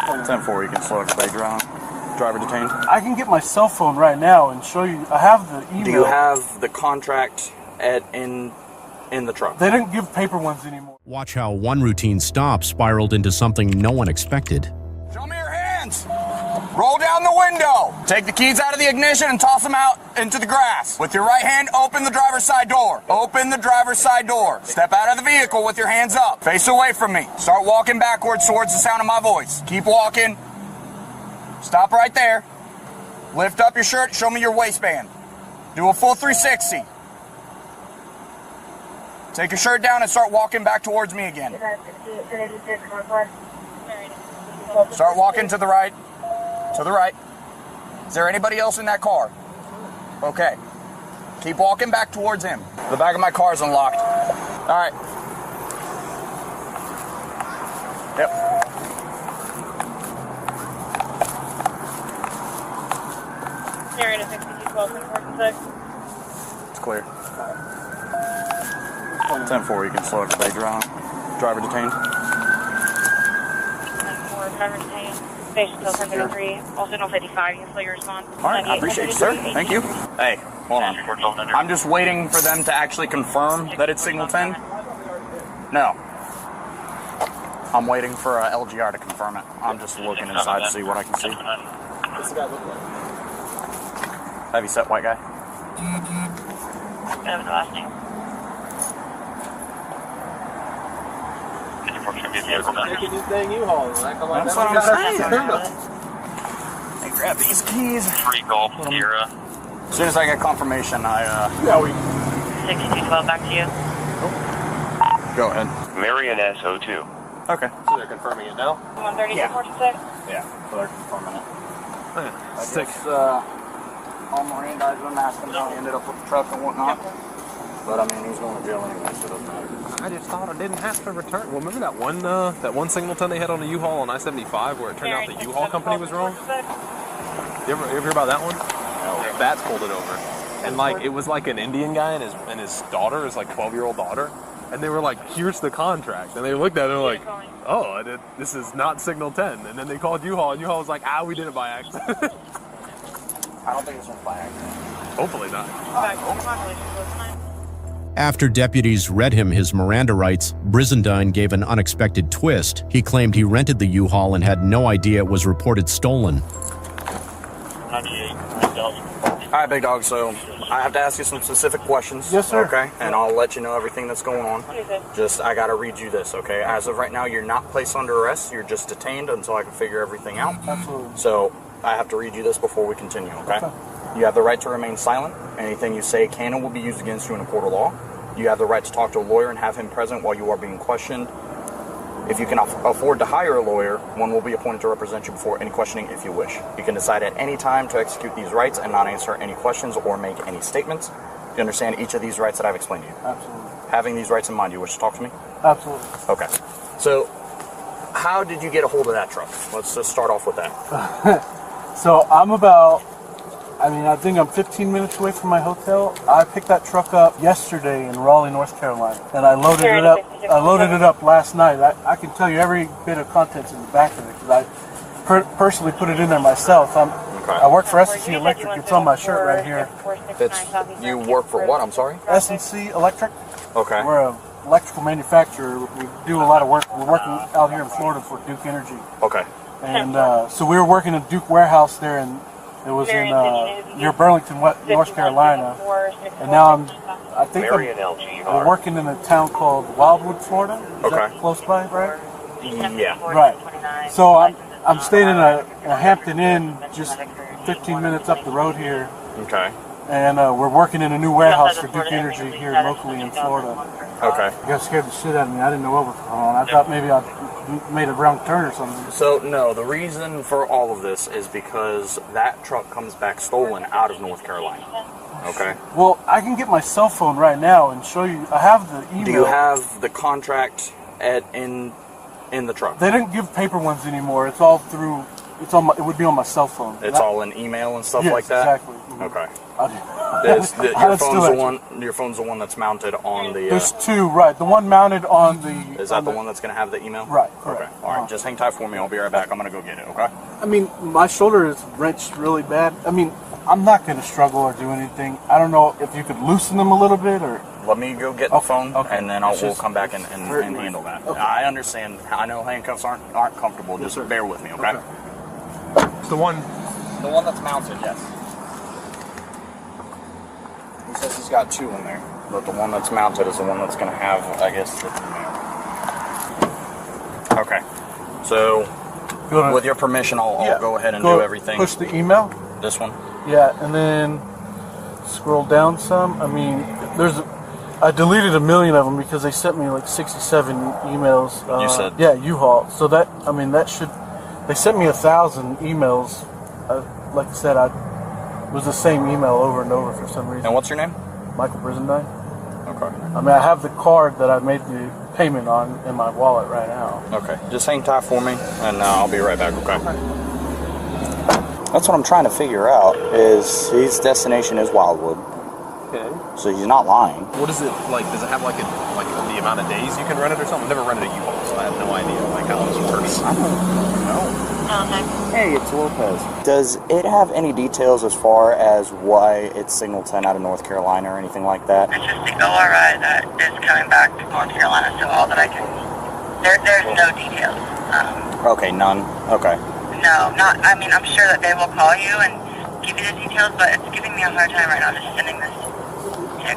10-4, you can slow it driver detained. I can get my cell phone right now and show you. I have the email. Do you have the contract in the truck? They didn't give paper ones anymore. Watch how one routine stop spiraled into something no one expected. Show me your hands. Roll down the window. Take the keys out of the ignition and toss them out into the grass. With your right hand, open the driver's side door. Open the driver's side door. Step out of the vehicle with your hands up. Face away from me. Start walking backwards towards the sound of my voice. Keep walking. Stop right there. Lift up your shirt. Show me your waistband. Do a full 360. Take your shirt down and start walking back towards me again. Start walking to the right. To the right. Is there anybody else in that car? Okay. Keep walking back towards him. The back of my car is unlocked. All right. Yep. It's clear. 10-4, you can slow everybody down. Driver detained. 10-4, driver detained. Station till 10:33. Also, no 55. You can slow your response. All right, I appreciate you, sir. Thank you. Hey, hold on. I'm just waiting for them to actually confirm that it's signal 10. No. I'm waiting for LGR to confirm it. I'm just looking inside to see what I can see. What's the guy look like? Heavy set white guy. I have the last name. That's what I'm saying. Hey, grab these keys. 3 Golf Sierra. As soon as I get confirmation, 6212, back to you. Go ahead. Marion SO2. Okay. So they're confirming it now? 130, Yeah. 46. Yeah, so they're confirming it. Sick. All Marine guys were asking how he ended up with the truck and whatnot. But I mean, he's going to jail anyway, so it doesn't matter. I just thought I didn't have to return. Well, remember that one signal they had on the U-Haul on I-75 where it turned out the U-Haul company was wrong? You ever hear about that one? No. Bats pulled it over. And like, it was like an Indian guy and his daughter, his like 12-year-old daughter. And they were like, here's the contract. And they looked at it and were like, oh, this is not signal 10. And then they called U-Haul and U-Haul was like, we did it by accident. I don't think it's by accident. Hopefully not. After deputies read him his Miranda rights, Brizendine gave an unexpected twist. He claimed he rented the U-Haul and had no idea it was reported stolen. All right, big dog, so I have to ask you some specific questions. Yes, sir. Okay, and I'll let you know everything that's going on. I got to read you this, okay? As of right now, you're not placed under arrest. You're just detained until I can figure everything out. Absolutely. So I have to read you this before we continue, okay? You have the right to remain silent. Anything you say can and will be used against you in a court of law. You have the right to talk to a lawyer and have him present while you are being questioned. If you can afford to hire a lawyer, one will be appointed to represent you before any questioning if you wish. You can decide at any time to execute these rights and not answer any questions or make any statements. Do you understand each of these rights that I've explained to you? Absolutely. Having these rights in mind, you wish to talk to me? Absolutely. Okay. So, how did you get a hold of that truck? Let's just start off with that. So I think I'm 15 minutes away from my hotel. I picked that truck up yesterday in Raleigh, North Carolina, and I loaded it up. I loaded it up last night. I can tell you every bit of contents in the back of it because I personally put it in there myself. I work for S&C Electric. It's on my shirt right here. You work for what? I'm sorry? S&C Electric. Okay. We're an electrical manufacturer. We do a lot of work. We're working out here in Florida for Duke Energy. Okay. And so we were working at Duke Warehouse there, and it was in near Burlington, North Carolina. And now we're working in a town called Wildwood, Florida. Is that close by, right? Yeah. Right. So I'm staying in a Hampton Inn, just 15 minutes up the road here. Okay. And we're working in a new warehouse for Duke Energy here locally in Florida. Okay. You guys scared the shit out of me. I didn't know what was going on. I thought maybe I made a wrong turn or something. So, no, the reason for all of this is because that truck comes back stolen out of North Carolina. Okay? Well, I can get my cell phone right now and show you. I have the email. Do you have the contract in the truck? They didn't give paper ones anymore. It's all through It would be on my cell phone. It's all in email and stuff yes, like that? Exactly. Mm-hmm. Okay. Your phone's the one that's mounted on the... There's two, right. The one mounted on the... Is that the one that's going to have the email? Right. Okay. All right. Just hang tight for me. I'll be right back. I'm going to go get it, okay? I mean, my shoulder is wrenched really bad. I mean, I'm not going to struggle or do anything. I don't know if you could loosen them a little bit or... Let me go get the phone, and then we'll come back and handle that. Okay. I understand. I know handcuffs aren't comfortable. Just bear with me, okay? It's the one that's mounted, yes. He says he's got two in there, but the one that's mounted is the one that's going to have, I guess, the email. Okay. So, with your permission, I'll go ahead and do everything. Push the email. This one? Yeah, and then scroll down some. I mean, I deleted 1 million of them because they sent me like 67 emails. You said? Yeah, U-Haul. So that should... They sent me 1,000 emails. Like I said, it was the same email over and over for some reason. And what's your name? Michael Brizendine. Okay. I mean, I have the card that I made the payment on in my wallet right now. Okay. Just hang tight for me, and I'll be right back, okay? That's what I'm trying to figure out, is his destination is Wildwood. Okay. So he's not lying. What is it like? Does it have like the amount of days you can rent it or something? I've never rented a U-Haul, so I have no idea like how this works. I don't know. Hey, it's Lopez. Does it have any details as far as why it's Signal 10 out of North Carolina or anything like that? It's just the ORI that is coming back to North Carolina, so all that I can... There's no details. Okay, none? Okay. No, I mean, I'm sure that they will call you and give you the details, but it's giving me a hard time right now just sending this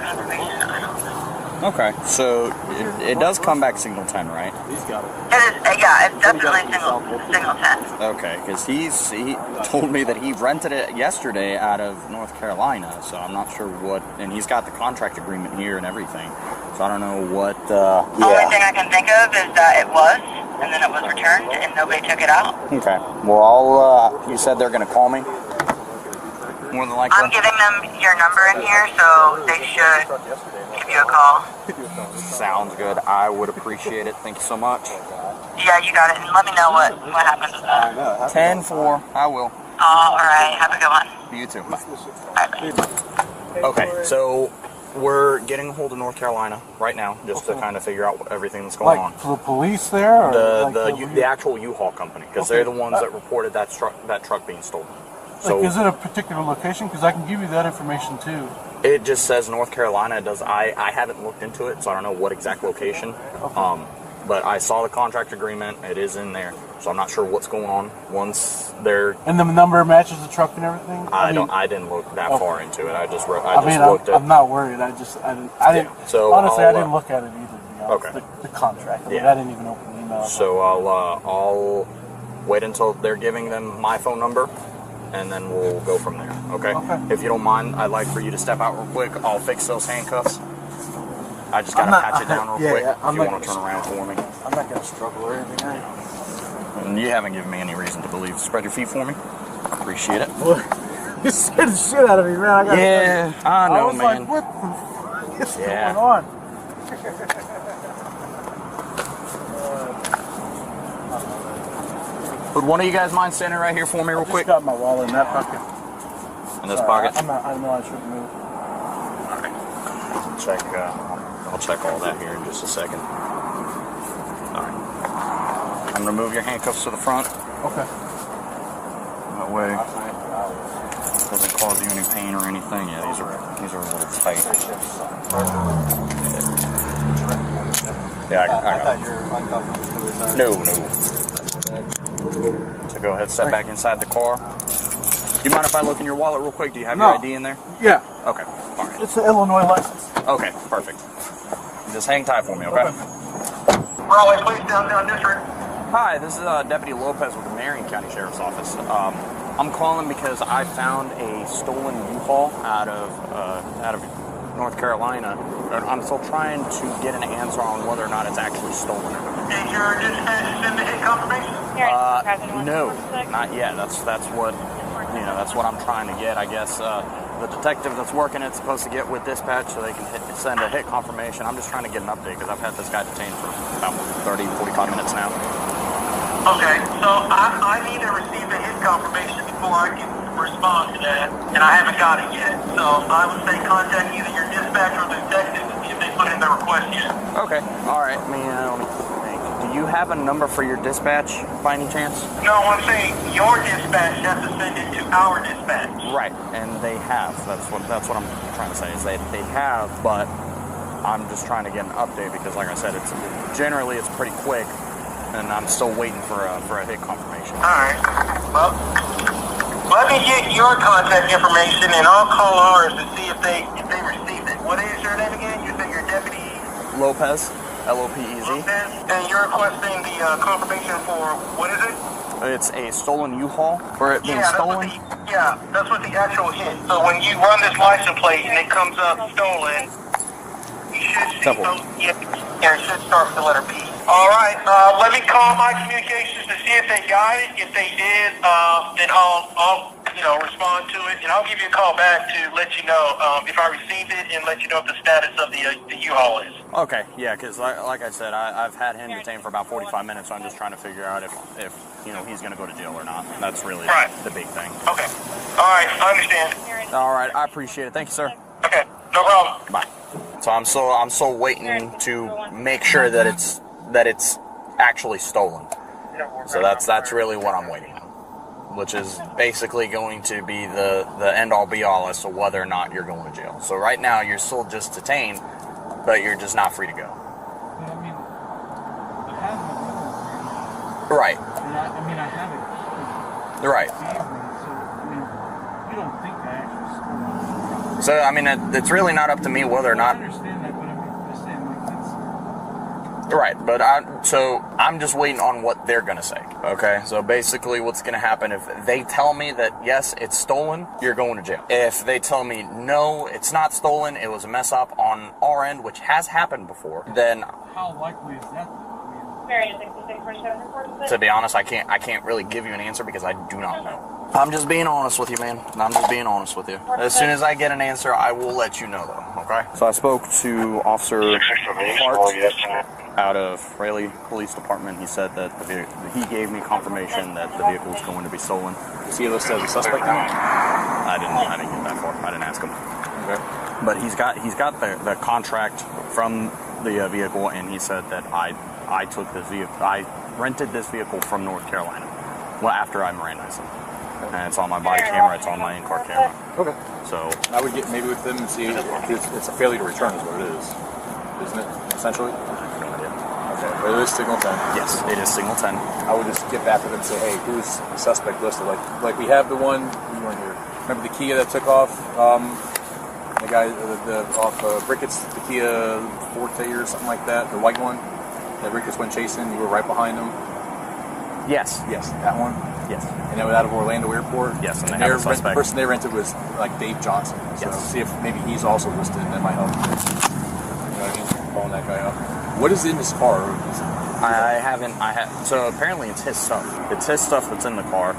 confirmation. I don't know. Okay, so it does come back Signal 10, right? He's got it. It is, yeah, it's definitely Signal 10. Okay, because he told me that he rented it yesterday out of North Carolina, so I'm not sure what, and he's got the contract agreement here and everything, so I don't know what, Only thing I can think of is that it was, and then it was returned, and nobody took it out. Okay, well, you said they're going to call me? More than likely? I'm giving them your number in here, so they should give you a call. Sounds good. I would appreciate it. Thank you so much. Yeah, you got it, and let me know what happens with that. 10-4. I will. All right, have a good one. You too. Bye. Bye. Okay, so we're getting a hold of North Carolina right now, just to kind of figure out everything that's going on. Like the police there? Or The actual U-Haul company, because they're the ones that reported that truck being stolen. So, is it a particular location? Because I can give you that information too. It just says North Carolina. It does. I haven't looked into it, so I don't know what exact location. Okay. But I saw the contract agreement. It is in there, so I'm not sure what's going on. Once they're... And the number matches the truck and everything? I didn't look that far into it. I just looked at... I'm not worried. I didn't. So honestly, I didn't look at it either. To be honest. Okay. The contract. I didn't even open the email. So I'll wait until they're giving them my phone number, and then we'll go from there. Okay? If you don't mind, I'd like for you to step out real quick. I'll fix those handcuffs. I just gotta patch it down real quick. If you want to turn around for me. I'm not gonna struggle or anything. And you haven't given me any reason to believe. Spread your feet for me. Appreciate it. You scared the shit out of me, man. I know, was man. Like, what the fuck is going on? Would one of you guys mind standing right here for me real quick? I just got my wallet in that pocket. In this pocket? I know I shouldn't move. I'll check all that here in just a second. Alright. I'm gonna move your handcuffs to the front. Okay. That way it doesn't cause you any pain or anything. Yeah, these are a little tight. Yeah, I got it. No. So go ahead, step back inside the car. Do you mind if I look in your wallet real quick? Do you have your ID in there? Yeah. Okay. All right. It's an Illinois license. Okay, perfect. Just hang tight for me, okay? Raleigh, please, down district. Hi, this is Deputy Lopez with the Marion County Sheriff's Office. I'm calling because I found a stolen U-Haul out of North Carolina. I'm still trying to get an answer on whether or not it's actually stolen or not. Did your dispatch send a hit confirmation? No, not yet. That's what I'm trying to get. I guess the detective that's working it's supposed to get with dispatch so they can send a hit confirmation. I'm just trying to get an update because I've had this guy detained for about 30, 45 minutes now. Okay, so I need to receive a hit confirmation before I can respond to that, and I haven't got it yet. So I would say contact either your dispatch or the detective if they put in the request yet. Okay. All right. Let me think. Do you have a number for your dispatch by any chance? No, I'm saying your dispatch has to send it to our dispatch. Right, and they have. That's what I'm trying to say is they have, but I'm just trying to get an update because, like I said, it's pretty quick, and I'm still waiting for a hit confirmation. All right. Well, let me get your contact information, and I'll call ours to see if they received it. What is your name again? You said your deputy Lopez, Lopez. Lopez, and you're requesting the confirmation for what is it? It's a stolen U-Haul for it being stolen. That's what the actual hit. So when you run this license plate and it comes up stolen, you should see it should start with the letter P. All right, let me call my communications to see if they got it. If they did, then I'll respond to it, and I'll give you a call back to let you know if I received it and let you know what the status of the U-Haul is. Okay, yeah, because like I said, I've had him detained for about 45 minutes, so I'm just trying to figure out if he's going to go to jail or not. That's really the big thing. Okay. All right, I understand. All right, I appreciate it. Thank you, sir. Okay, no problem. Bye. So I'm still waiting to make sure that it's actually stolen. So that's really what I'm waiting on, which is basically going to be the end all be all as to whether or not you're going to jail. So right now you're still just detained, but you're just not free to go. But I mean, I have Right. I have it. Right. So, you don't think I actually. So I mean, it's really not up to me whether or not. I understand that, but I'm just saying that's. Right, but I'm just waiting on what they're gonna say. Okay, so basically, what's gonna happen if they tell me that yes, it's stolen, you're going to jail. If they tell me no, it's not stolen, it was a mess up on our end, which has happened before, then How likely is that? to be honest, I can't really give you an answer because I do not know. I'm just being honest with you, man. I'm just being honest with you. As soon as I get an answer, I will let you know, though. Okay. So I spoke to Officer Hart out of Raleigh Police Department. He said that he gave me confirmation that the vehicle was going to be stolen. Is he listed as a suspect now? I didn't get that far. I didn't ask him. Okay. But he's got the contract from the vehicle, and he said that I took this vehicle. I rented this vehicle from North Carolina. Well, after I Mirandized him, and it's on my body camera. It's on my in-car camera. Okay. So I would get maybe with them and see if it's a failure to return is what it is, isn't it? Essentially. Okay, but it is signal 10. Yes, it is signal 10. I would just get back with them and say, hey, who's the suspect listed? Like we have the one you weren't here. Remember the Kia that took off? The guy off Ricketts, the Kia Forte or something like that, the white one that Ricketts went chasing. You were right behind him. Yes. Yes, that one. Yes. And that was out of Orlando Airport. Yes, and they have a suspect. The person they rented was like Dave Johnson. So Yes. see if maybe he's also listed, and that might help. You know what I mean? Calling that guy up. What is in his car? So apparently it's his stuff. It's his stuff that's in the car.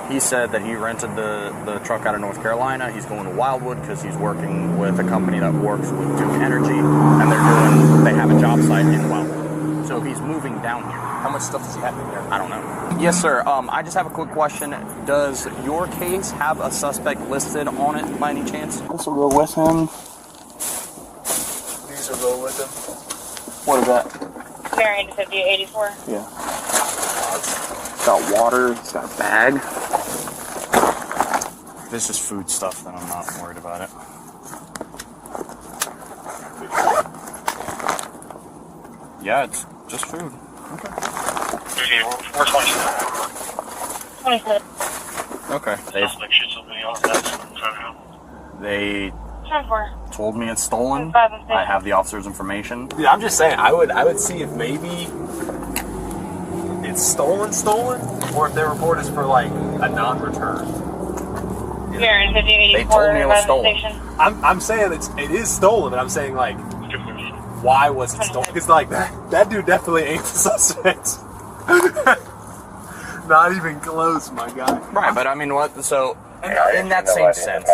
He said that he rented the truck out of North Carolina. He's going to Wildwood because he's working with a company that works with Duke Energy, and they have a job site in Wildwood. So he's moving down here. How much stuff does he have in there? I don't know. Yes, sir. I just have a quick question. Does your case have a suspect listed on it by any chance? This will go with him. These will go with him. What is that? Marion 5084. Yeah. It's got water. It's got a bag. This is food stuff, then I'm not worried about it. Yeah, it's just food. Okay. 27. Okay. They told me it's stolen. I have the officer's information. Yeah, I'm just saying, I would see if maybe it's stolen, or if their report is for like a non-return. Marion 5084. They told me it was stolen. I'm saying it is stolen, but I'm saying like, why was it stolen? Because like that dude definitely ain't the suspect. Not even close, my guy. Right, but I mean, what? So in that same sense,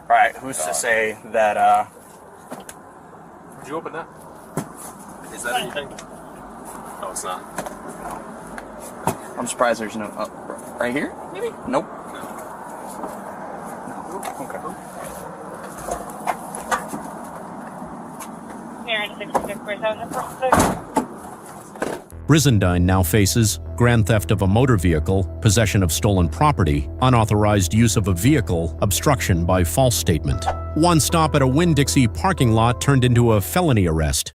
right? Who's to say that? Would you open that? Is that anything? No, it's not. I'm surprised there's no, right here? Maybe? Nope. Okay. Karen 6647. Brizendine now faces grand theft of a motor vehicle, possession of stolen property, unauthorized use of a vehicle, obstruction by false statement. One stop at a Winn-Dixie parking lot turned into a felony arrest.